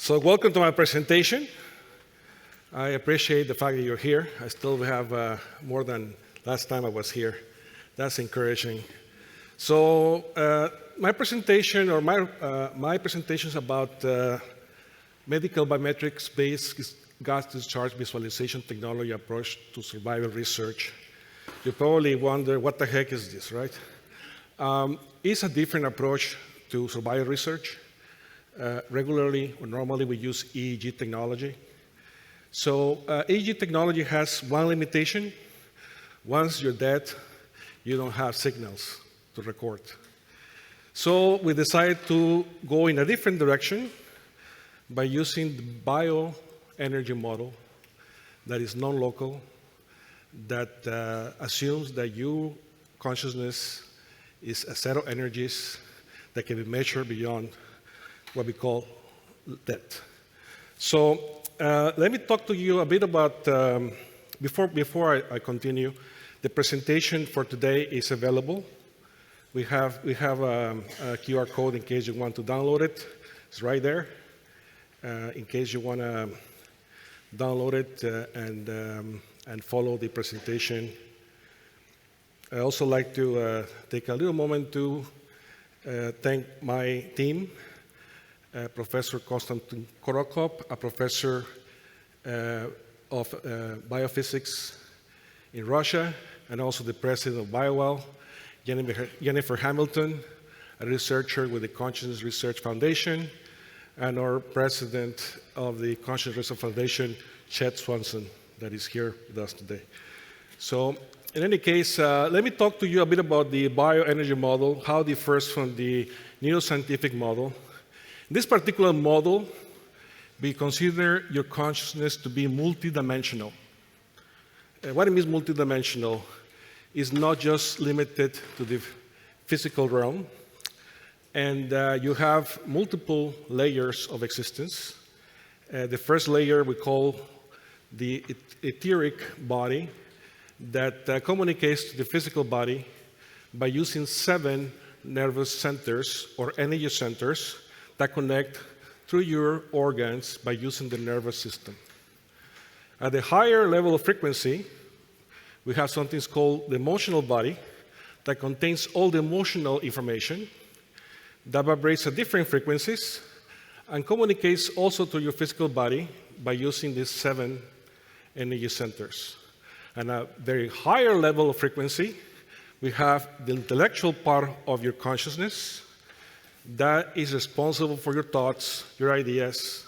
So welcome to my presentation. I appreciate the fact that you're here. I still have more than last time I was here. That's encouraging. So my presentation is about medical biometrics-based gas discharge visualization technology approach to survival research. You probably wonder, what the heck is this, right? It's a different approach to survival research. Regularly or normally we use EEG technology. So EEG technology has one limitation. Once you're dead, you don't have signals to record. So we decided to go in a different direction by using the bioenergy model that is non-local, that assumes that your consciousness is a set of energies that can be measured beyond what we call death. So let me talk to you a bit about, before I continue, the presentation for today is available. We have a QR code in case you want to download it. It's right there. In case you want to download it and follow the presentation. I also like to take a little moment to thank my team. Professor Konstantin Korokop, a professor of biophysics in Russia, and also the president of BioWell, Jennifer Hamilton, a researcher with the Consciousness Research Foundation, and our president of the Consciousness Research Foundation, Chet Swanson, that is here with us today. So, in any case, let me talk to you a bit about the bioenergy model, how it differs from the neuroscientific model. In this particular model, we consider your consciousness to be multidimensional. What it means multidimensional is not just limited to the physical realm, and you have multiple layers of existence. The first layer we call the etheric body that communicates to the physical body by using 7 nervous centers or energy centers that connect through your organs by using the nervous system. At the higher level of frequency, we have something called the emotional body that contains all the emotional information that vibrates at different frequencies and communicates also to your physical body by using these 7 energy centers. And at a very higher level of frequency, we have the intellectual part of your consciousness that is responsible for your thoughts, your ideas,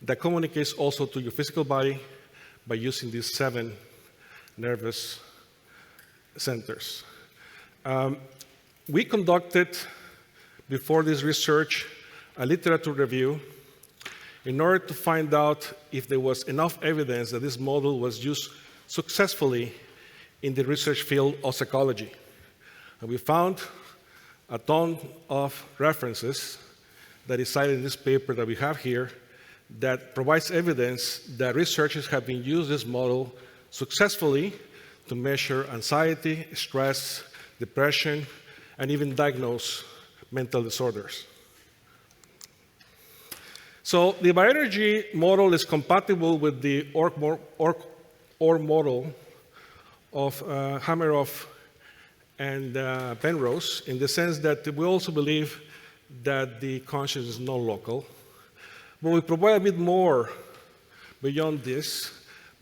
that communicates also to your physical body by using these 7 nervous centers. We conducted, before this research, a literature review in order to find out if there was enough evidence that this model was used successfully in the research field of psychology. And we found a ton of references that is cited in this paper that we have here that provides evidence that researchers have been using this model successfully to measure anxiety, stress, depression, and even diagnose mental disorders. So the bioenergy model is compatible with the OR model of Hameroff and Penrose, in the sense that we also believe that the consciousness is non-local. But we provide a bit more beyond this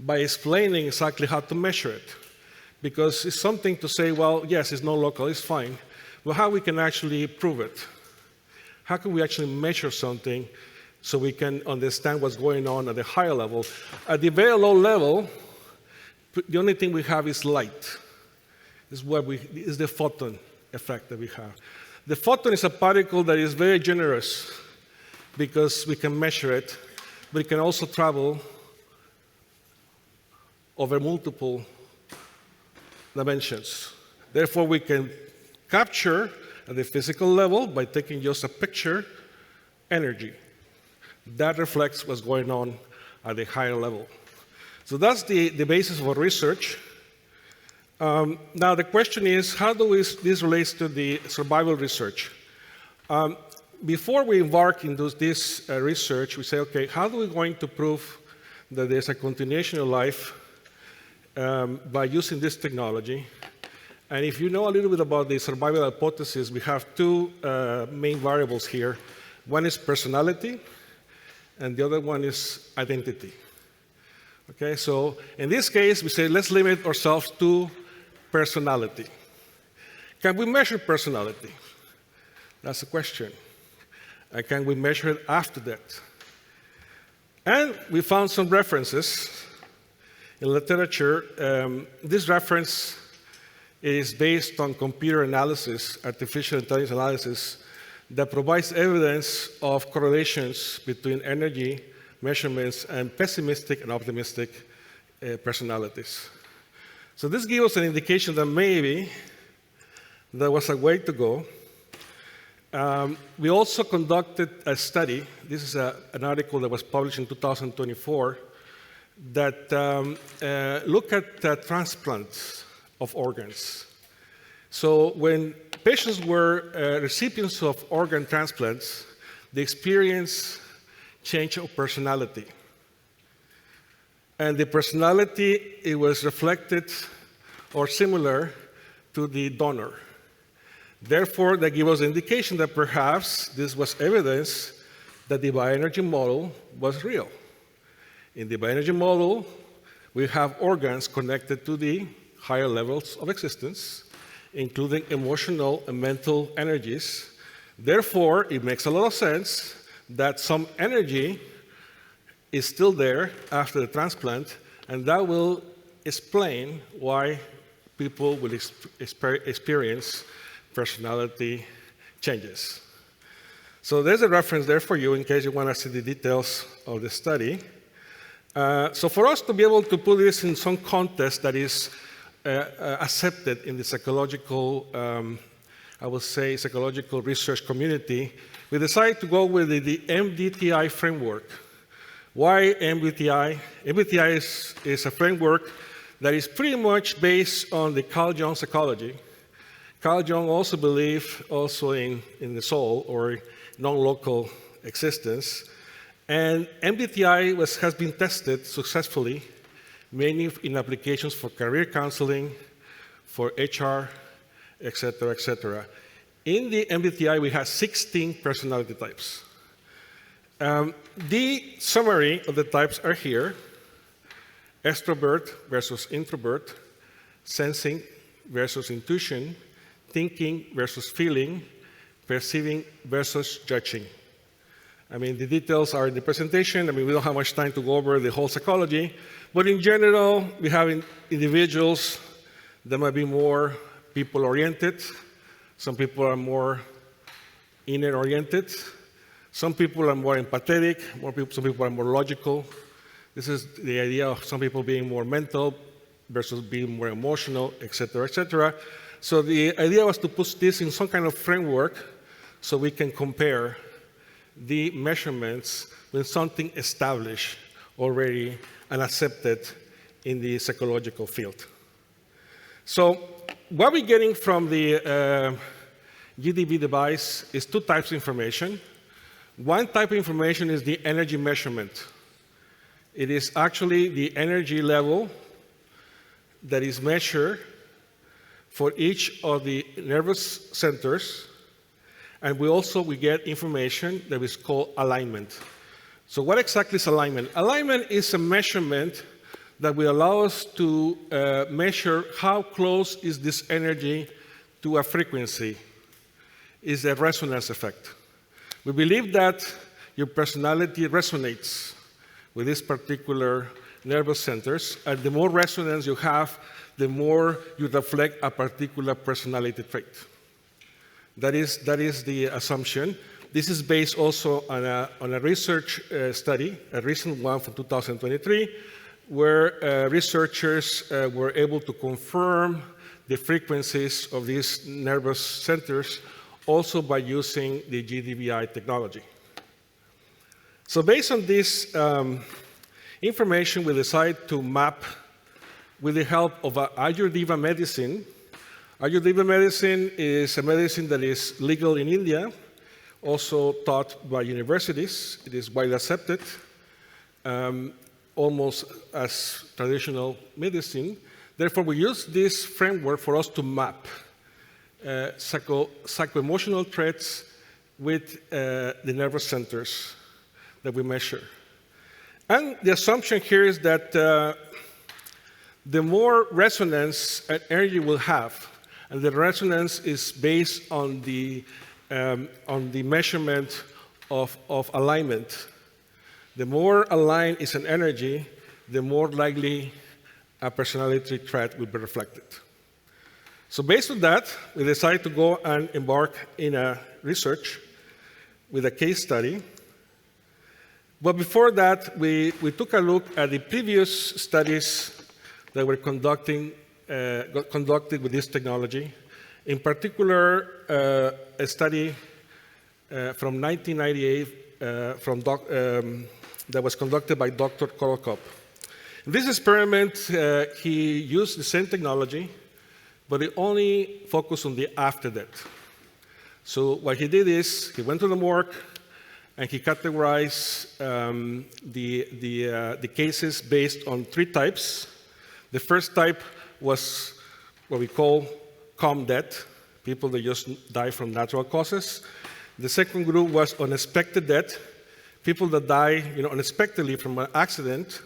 by explaining exactly how to measure it. Because it's something to say, well, yes, it's non-local, it's fine. But how we can actually prove it? How can we actually measure something so we can understand what's going on at the higher level? At the very low level, the only thing we have is light. Is the photon effect that we have. The photon is a particle that is very generous because we can measure it, but it can also travel over multiple dimensions. Therefore, we can capture at the physical level by taking just a picture energy. That reflects what's going on at the higher level. So that's the basis of our research. Now the question is, how do this relates to the survival research? before we embark into this research, we say, okay, how are we going to prove that there's a continuation of life by using this technology? And if you know a little bit about the survival hypothesis, we have two main variables here. One is personality, and the other one is identity. Okay, so in this case, we say, let's limit ourselves to personality. Can we measure personality? That's the question. And can we measure it after that? And we found some references in literature. This reference is based on computer analysis, artificial intelligence analysis, that provides evidence of correlations between energy measurements and pessimistic and optimistic personalities. So this gives us an indication that maybe there was a way to go. We also conducted a study. This is an article that was published in 2024 that looked at transplants of organs. So when patients were recipients of organ transplants, they experienced change of personality. And the personality, it was reflected or similar to the donor. Therefore, that gives us an indication that perhaps this was evidence that the bioenergy model was real. In the bioenergy model, we have organs connected to the higher levels of existence, including emotional and mental energies. Therefore, it makes a lot of sense that some energy is still there after the transplant, and that will explain why people will experience personality changes. So there's a reference there for you in case you want to see the details of the study. So for us to be able to put this in some context that is accepted in the psychological, I would say, psychological research community, we decided to go with the MBTI framework. Why MBTI? MBTI is a framework that is pretty much based on the Carl Jung psychology. Carl Jung also believed in the soul or non-local existence. And MBTI has been tested successfully, mainly in applications for career counseling, for HR, et cetera, et cetera. In the MBTI, we have 16 personality types. The summary of the types are here: extrovert versus introvert, sensing versus intuition, thinking versus feeling, perceiving versus judging. I mean, the details are in the presentation. I mean, we don't have much time to go over the whole psychology. But in general, we have individuals that might be more people-oriented. Some people are more inner-oriented. Some people are more empathetic. Some people are more logical. This is the idea of some people being more mental versus being more emotional, et cetera, et cetera. So the idea was to put this in some kind of framework so we can compare the measurements with something established already and accepted in the psychological field. So what we're getting from the GDV device is two types of information. One type of information is the energy measurement. It is actually the energy level that is measured for each of the nervous centers. And we get information that is called alignment. So what exactly is alignment? Alignment is a measurement that will allow us to measure how close is this energy to a frequency. It's a resonance effect. We believe that your personality resonates with these particular nervous centers, and the more resonance you have, the more you reflect a particular personality trait. That is the assumption. This is based also on a research study, a recent one from 2023, where researchers were able to confirm the frequencies of these nervous centers also by using the GDVI technology. So based on this information, we decided to map with the help of Ayurveda medicine. Ayurveda medicine is a medicine that is legal in India. also taught by universities. It is widely accepted, almost as traditional medicine. Therefore, we use this framework for us to map psycho-emotional threats with the nervous centers that we measure. And the assumption here is that the more resonance an energy will have, and the resonance is based on the measurement of alignment. The more aligned is an energy, the more likely a personality trait will be reflected. So based on that, we decided to go and embark in a research with a case study. But before that, we took a look at the previous studies that were conducted with this technology. In particular, a study from 1998 that was conducted by Dr. Korokop. In this experiment, he used the same technology, but he only focused on the after death. So what he did is, he went to the morgue, and he categorized the cases based on 3 types. The first type was what we call calm death, people that just die from natural causes. The second group was unexpected death, people that die unexpectedly from an accident,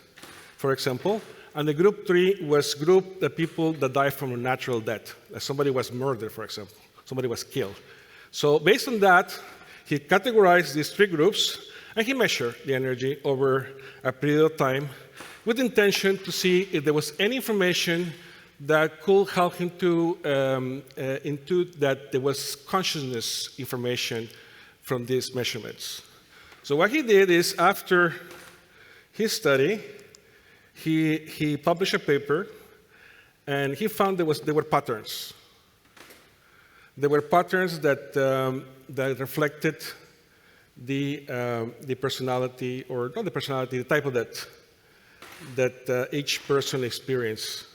for example. And the group 3 was the people that die from a natural death. Somebody was murdered, for example. Somebody was killed. So based on that, he categorized these 3 groups, and he measured the energy over a period of time with the intention to see if there was any information that could help him to intuit that there was consciousness information from these measurements. So what he did is, after his study, he published a paper, and he found there were patterns. There were patterns that reflected the personality, or not the personality, the type of that each person experienced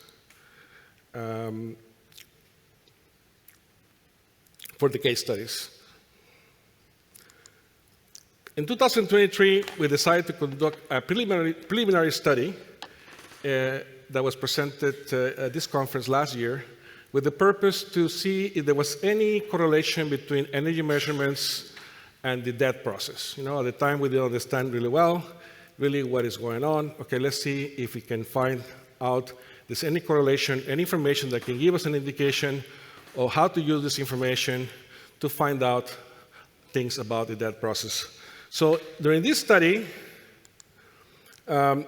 for the case studies. In 2023, we decided to conduct a preliminary study that was presented at this conference last year, with the purpose to see if there was any correlation between energy measurements and the death process. At the time, we didn't understand really well what is going on. Okay, let's see if we can find out if there's any correlation, any information that can give us an indication of how to use this information to find out things about the death process. So during this study,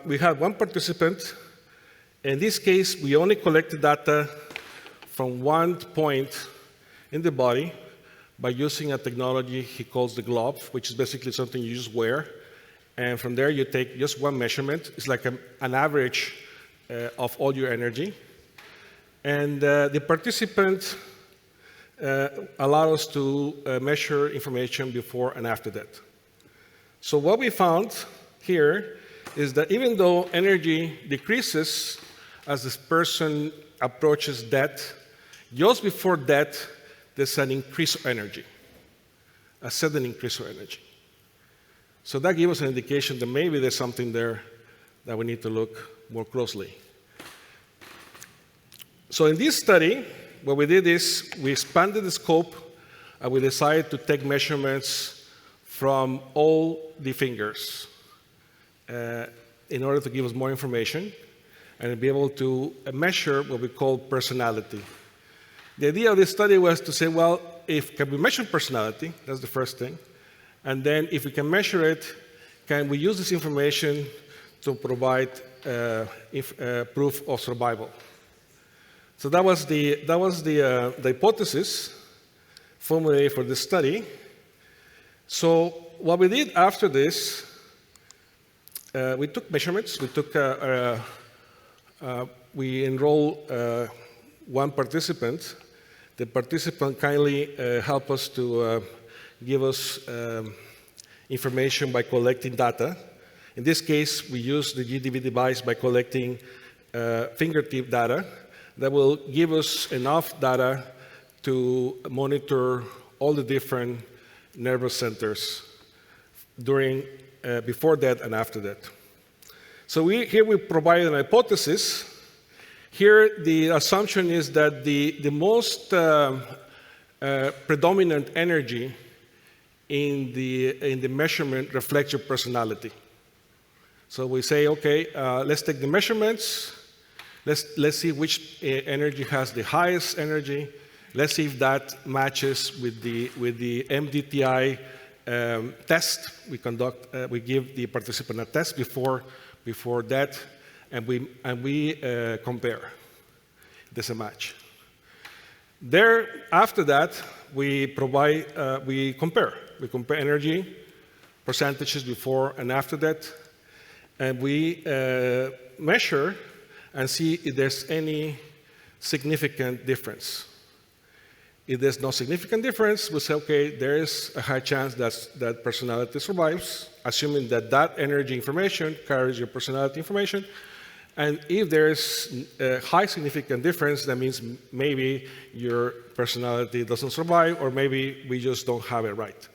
we had 1 participant. In this case, we only collected data from 1 point in the body by using a technology he calls the glove, which is basically something you just wear. And from there, you take just 1 measurement. It's like an average of all your energy. And the participant allowed us to measure information before and after that. So what we found here is that even though energy decreases as this person approaches death, just before death, there's an increase of energy, a sudden increase of energy. So that gives us an indication that maybe there's something there that we need to look more closely. So in this study, what we did is we expanded the scope, and we decided to take measurements from all the fingers in order to give us more information and be able to measure what we call personality. The idea of this study was to say, well, can we measure personality? That's the first thing. And then if we can measure it, can we use this information to provide proof of survival? So that was the hypothesis formulated for this study. So what we did after this, we took measurements. We enrolled 1 participant. The participant kindly helped us to give us information by collecting data. In this case, we used the GDV device by collecting fingertip data that will give us enough data to monitor all the different nervous centers before that and after that. So here we provide an hypothesis. Here the assumption is that the most predominant energy in the measurement reflects your personality. So we say, okay, let's take the measurements. Let's see which energy has the highest energy. Let's see if that matches with the MDTI test. We give the participant a test before that, and we compare. There's a match. After that, we compare. We compare energy percentages before and after that, and we measure and see if there's any significant difference. If there's no significant difference, we say, okay, there is a high chance that personality survives, assuming that energy information carries your personality information. And if there's a high significant difference, that means maybe your personality doesn't survive, or maybe we just don't have it right?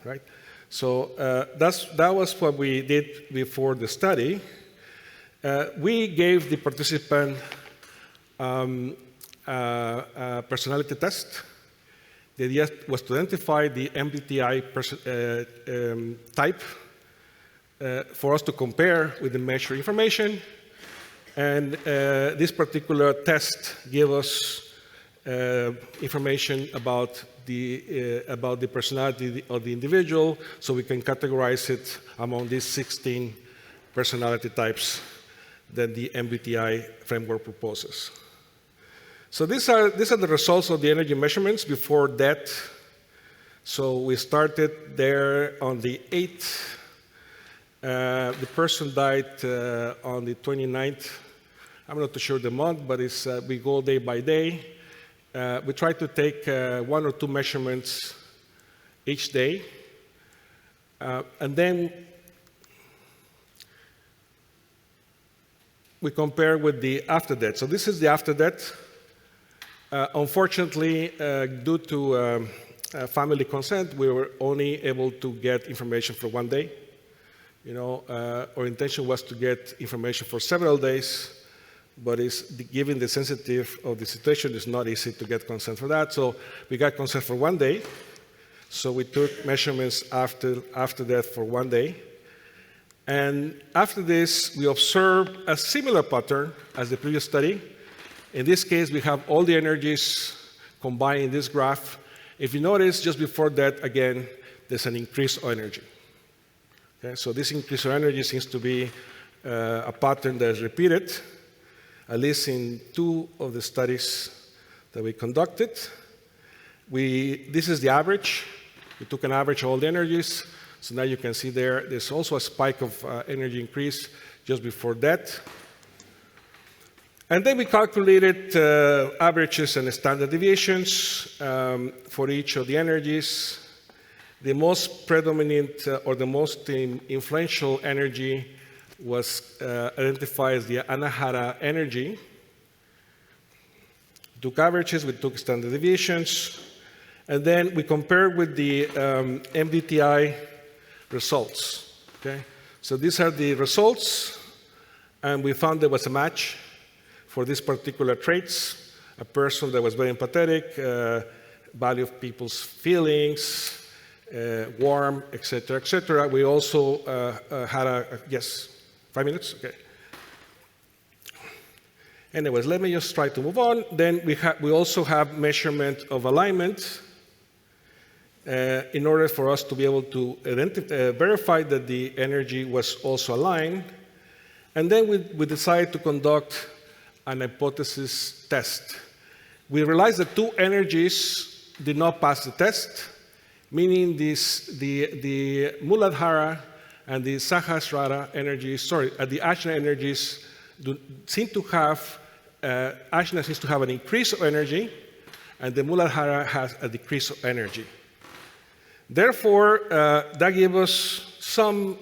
So that was what we did before the study. We gave the participant a personality test. The idea was to identify the MBTI type for us to compare with the measured information. And this particular test gave us information about the personality of the individual, so we can categorize it among these 16 personality types that the MBTI framework proposes. So these are the results of the energy measurements before death. So we started there on the 8th. The person died on the 29th. I'm not too sure the month, but we go day by day. We try to take 1 or 2 measurements each day. And then we compare with the after death. So this is the after death. Unfortunately, due to family consent, we were only able to get information for 1 day. Our intention was to get information for several days, but given the sensitivity of the situation, it's not easy to get consent for that. So we got consent for 1 day. So we took measurements after that for 1 day. And after this, we observed a similar pattern as the previous study. In this case, we have all the energies combined in this graph. If you notice, just before that, again, there's an increase of energy. Okay? So this increase of energy seems to be a pattern that is repeated, at least in 2 of the studies that we conducted. This is the average. We took an average of all the energies. So now you can see there's also a spike of energy increase just before that. And then we calculated averages and standard deviations for each of the energies. The most predominant or the most influential energy was identified as the Anahata energy. We took averages, we took standard deviations, and then we compared with the MDTI results. Okay? So these are the results, and we found there was a match for these particular traits. A person that was very empathetic, value of people's feelings, warm, etc., etc. We also had yes, 5 minutes? Okay. Anyways, let me just try to move on. Then we also have measurement of alignment in order for us to be able to verify that the energy was also aligned. And then we decided to conduct an hypothesis test. We realized that 2 energies did not pass the test, meaning the Muladhara and the Sahasrara energies, the Ajna energies seem to have, Ajna seems to have an increase of energy, and the Muladhara has a decrease of energy. Therefore, that gave us some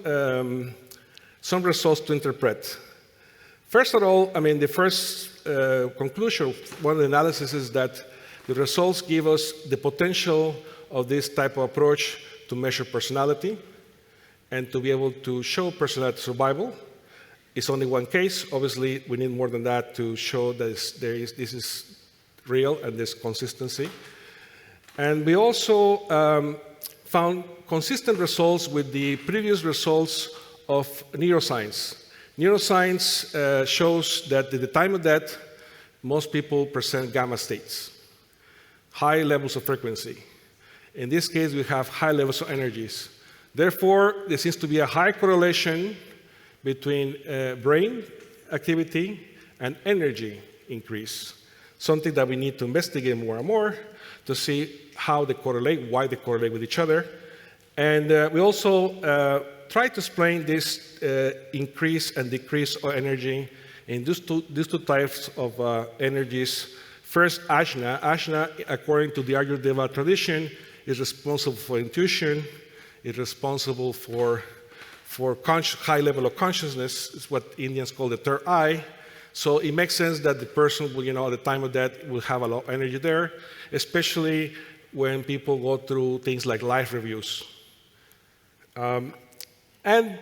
results to interpret. First of all, the first conclusion, one of the analyses is that the results give us the potential of this type of approach to measure personality and to be able to show personality survival. It's only one case. Obviously, we need more than that to show that this is real and there's consistency. And we also found consistent results with the previous results of neuroscience. Neuroscience shows that at the time of death, most people present gamma states, high levels of frequency. In this case, we have high levels of energies. Therefore, there seems to be a high correlation between brain activity and energy increase, something that we need to investigate more and more to see how they correlate, why they correlate with each other. And we also try to explain this increase and decrease of energy in these two types of energies. First, Ajna. Ajna, according to the Ayurveda tradition, is responsible for intuition, is responsible for high level of consciousness. It's what Indians call the third eye. So it makes sense that the person will, at the time of death, will have a lot of energy there, especially when people go through things like life reviews. And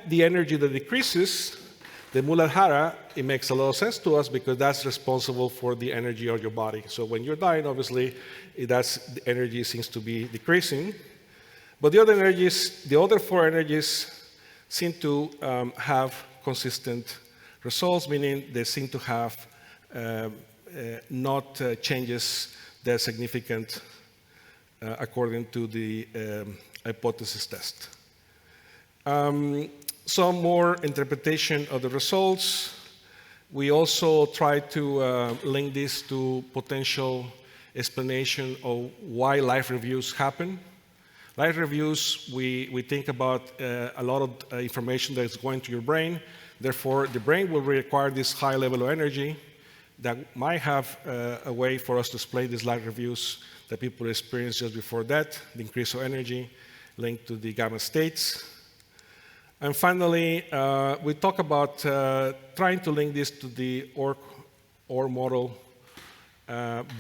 the energy that decreases, the Muladhara, it makes a lot of sense to us because that's responsible for the energy of your body. So when you're dying, obviously, the energy seems to be decreasing. But the other four energies seem to have consistent results, meaning they seem to have not changes that are significant according to the hypothesis test. Some more interpretation of the results. We also try to link this to potential explanation of why life reviews happen. Life reviews, we think about a lot of information that is going to your brain. Therefore, the brain will require this high level of energy that might have a way for us to explain these life reviews that people experience just before death, the increase of energy linked to the gamma states. And finally, we talk about trying to link this to the OR model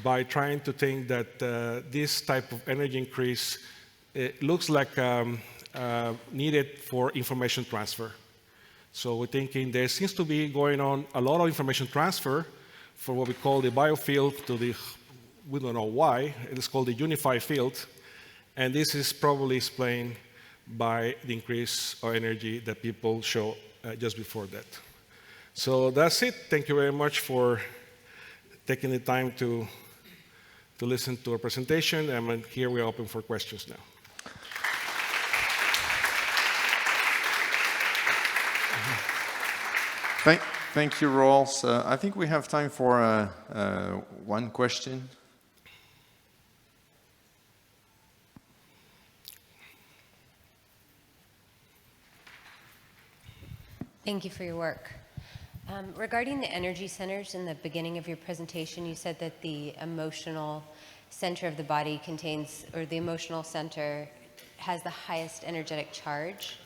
by trying to think that this type of energy increase looks like needed for information transfer. So we're thinking there seems to be going on a lot of information transfer for what we call the biofield to the, we don't know why, it is called the unified field. And this is probably explained by the increase of energy that people show just before death. So that's it. Thank you very much for taking the time to listen to our presentation. And here we are open for questions now. Thank you, Rolls. I think we have time for one question. Thank you for your work. Regarding the energy centers, in the beginning of your presentation, you said that the emotional center of the body contains, or the emotional center has the highest energetic charge.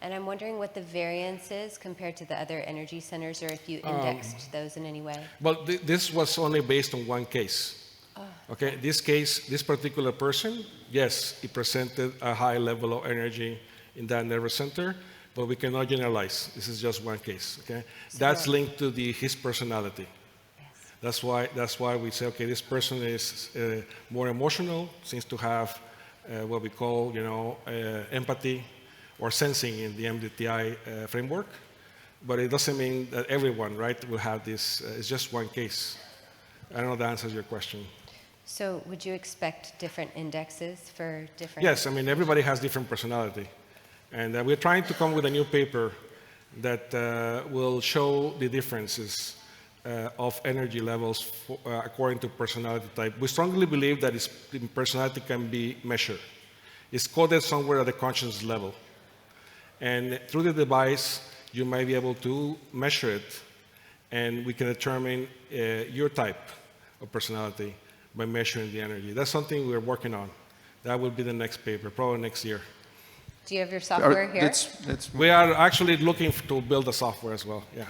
And I'm wondering what the variance is compared to the other energy centers, or if you indexed those in any way. Well, this was only based on one case. Okay, this case, this particular person, yes, he presented a high level of energy in that nervous center, but we cannot generalize. This is just one case. Okay, so that's linked to his personality. Yes. That's why we say, okay, this person is more emotional, seems to have what we call, empathy or sensing in the MBTI framework, but it doesn't mean that everyone, right, will have this. It's just one case. I don't know if that answers your question. So would you expect different indexes for different? Yes, I mean, everybody has different personality. And we're trying to come with a new paper that will show the differences of energy levels according to personality type. We strongly believe that personality can be measured. It's coded somewhere at the consciousness level. And through the device, you might be able to measure it, and we can determine your type of personality by measuring the energy. That's something we're working on. That will be the next paper, probably next year. Do you have your software here? We are actually looking to build a software as well, yeah.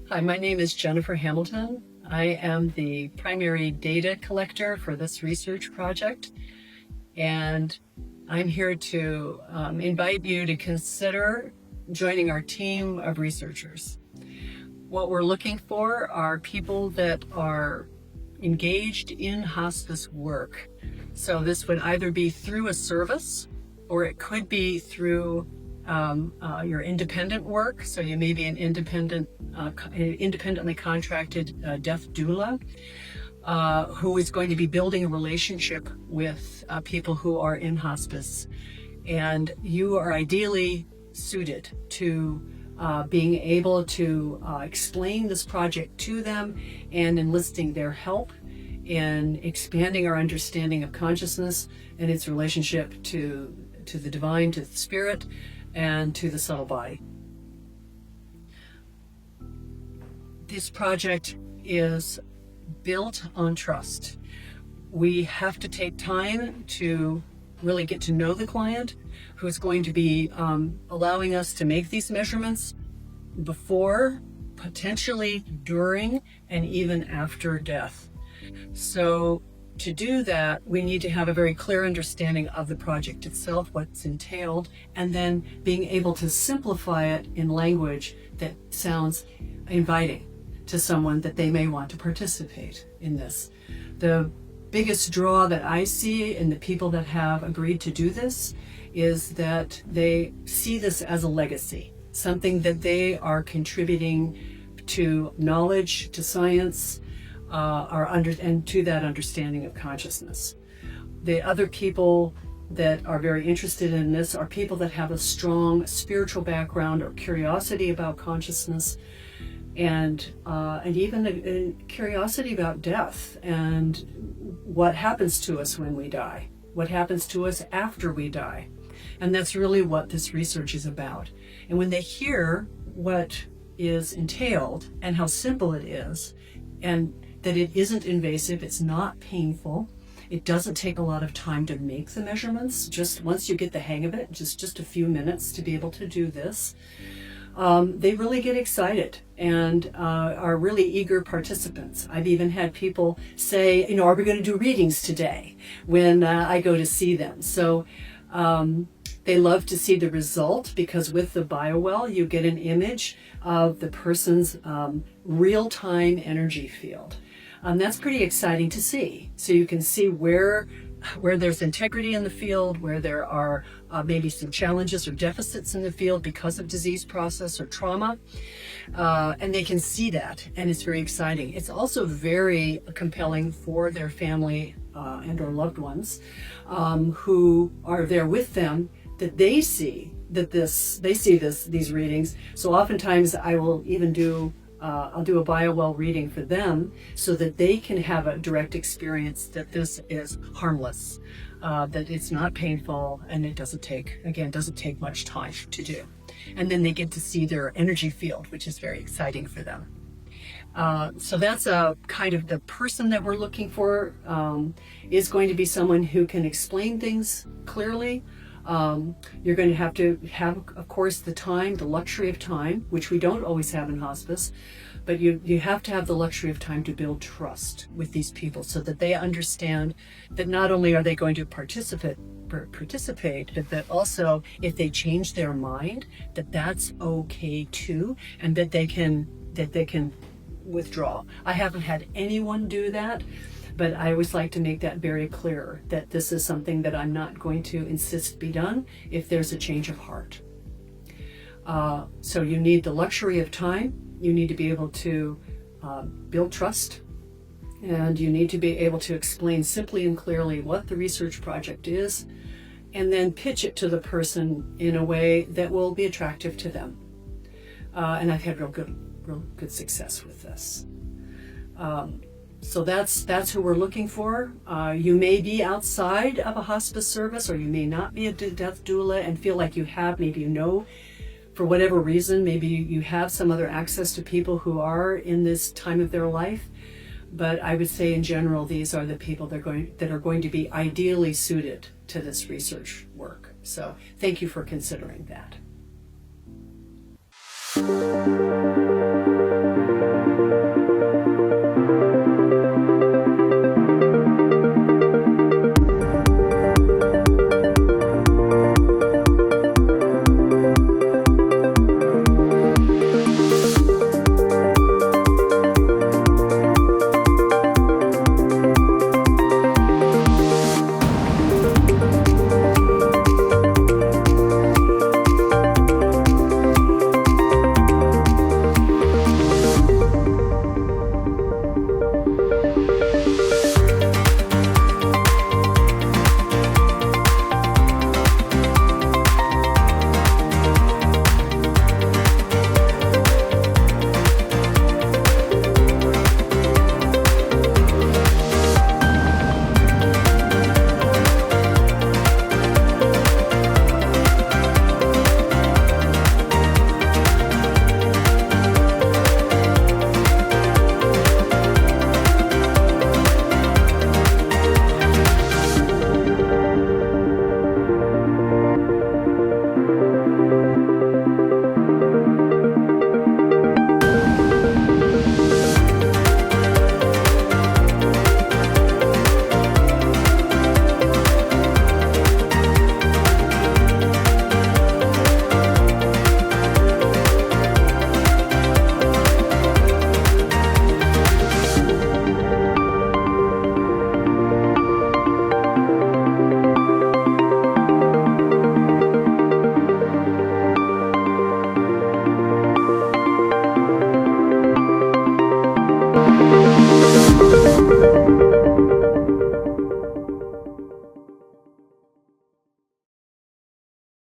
Hi, my name is Jennifer Hamilton. I am the primary data collector for this research project. And I'm here to invite you to consider joining our team of researchers. What we're looking for are people that are engaged in hospice work. So this would either be through a service, or it could be through your independent work. So you may be an independently contracted death doula who is going to be building a relationship with people who are in hospice. And you are ideally suited to being able to explain this project to them and enlisting their help in expanding our understanding of consciousness and its relationship to the divine, to the spirit, and to the subtle body. This project is built on trust. We have to take time to really get to know the client who's going to be allowing us to make these measurements before, potentially during, and even after death. So to do that, we need to have a very clear understanding of the project itself, what's entailed, and then being able to simplify it in language that sounds inviting to someone that they may want to participate in this. The biggest draw that I see in the people that have agreed to do this is that they see this as a legacy, something that they are contributing to knowledge, to science, and to that understanding of consciousness. The other people that are very interested in this are people that have a strong spiritual background or curiosity about consciousness, and even a curiosity about death and what happens to us when we die, what happens to us after we die. And that's really what this research is about. And when they hear what is entailed and how simple it is, and that it isn't invasive, it's not painful, it doesn't take a lot of time to make the measurements, just once you get the hang of it, just a few minutes to be able to do this, they really get excited and are really eager participants. I've even had people say, are we going to do readings today when I go to see them? So they love to see the result, because with the BioWell, you get an image of the person's real-time energy field. That's pretty exciting to see. So you can see where there's integrity in the field, where there are maybe some challenges or deficits in the field because of disease process or trauma. And they can see that, and it's very exciting. It's also very compelling for their family and or loved ones who are there with them, that they see these readings. So oftentimes I will even I'll do a BioWell reading for them so that they can have a direct experience that this is harmless, that it's not painful, and it doesn't take much time to do. And then they get to see their energy field, which is very exciting for them. So that's kind of the person that we're looking for, is going to be someone who can explain things clearly. You're going to have, of course, the luxury of time, which we don't always have in hospice, but you have to have the luxury of time to build trust with these people so that they understand that not only are they going to participate, but that also if they change their mind, that's okay too, and that they can withdraw. I haven't had anyone do that. But I always like to make that very clear, that this is something that I'm not going to insist be done if there's a change of heart. So you need the luxury of time. You need to be able to build trust. And you need to be able to explain simply and clearly what the research project is, and then pitch it to the person in a way that will be attractive to them. And I've had real good success with this. So that's who we're looking for. You may be outside of a hospice service, or you may not be a death doula and feel like for whatever reason, maybe you have some other access to people who are in this time of their life. But I would say in general, these are the people that are going to be ideally suited to this research work. So thank you for considering that.